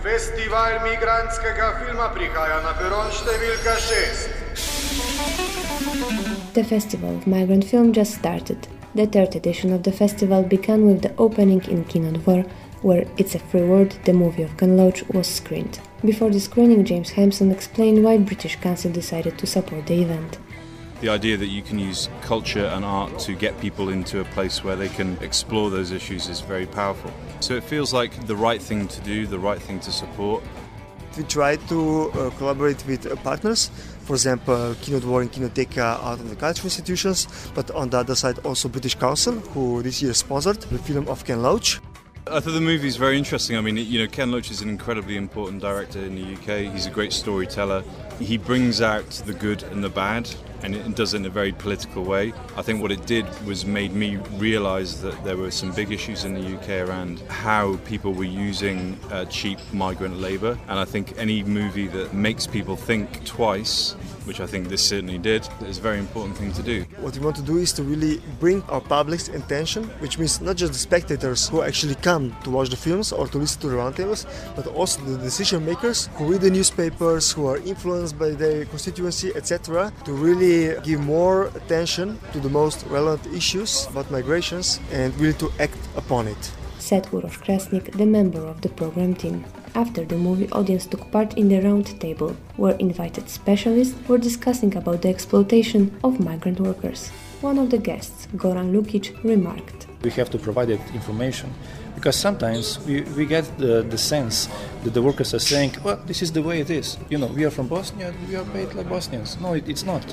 Festival migrantskega filma prihaja na peron številka 6. The Festival of Migrant Film just started. The third edition of the festival began with the opening in Kino Dvor, where It's a Free World, the movie of Ken Loach, was screened. Before the screening, James Hampson explained why British Council decided to support the event. The idea that you can use culture and art to get people into a place where they can explore those issues is very powerful. So it feels like the right thing to do, the right thing to support. We try to collaborate with partners, for example, Kino Dvor and Kinoteka out of the cultural institutions, but on the other side also British Council, who this year sponsored the film of Ken Loach. I thought the movie is very interesting. I mean, Ken Loach is an incredibly important director in the UK. He's a great storyteller. He brings out the good and the bad, and it does it in a very political way. I think what it did was made me realise that there were some big issues in the UK around how people were using cheap migrant labour. And I think any movie that makes people think twice, which I think this certainly did, is a very important thing to do. What we want to do is to really bring our public's attention, which means not just the spectators who actually come to watch the films or to listen to the roundtables, but also the decision makers who read the newspapers, who are influenced by their constituency, etc., to really give more attention to the most relevant issues about migrations and really to act upon it. Said Uroš Krasnik, the member of the program team. After the movie, audience took part in the round table, where invited specialists were discussing about the exploitation of migrant workers. One of the guests, Goran Lukic, remarked, "We have to provide that information, because sometimes we get the sense that the workers are saying, well, this is the way it is. We are from Bosnia, we are paid like Bosnians. No, it's not.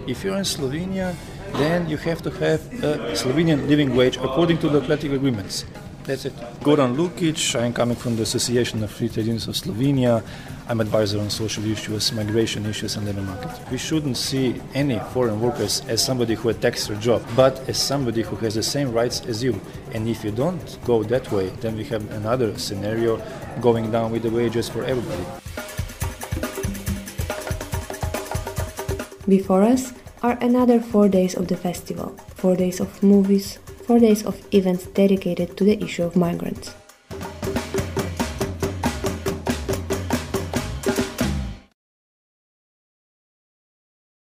If you're in Slovenia, then you have to have a Slovenian living wage according to the collective agreements. That's it." Goran Lukic, I'm coming from the Association of Free Trade Unions of Slovenia. I'm advisor on social issues, migration issues and labor market. We shouldn't see any foreign workers as somebody who attacks your job, but as somebody who has the same rights as you. And if you don't go that way, then we have another scenario going down with the wages for everybody. Before us are another 4 days of the festival, 4 days of movies, 4 days of events dedicated to the issue of migrants.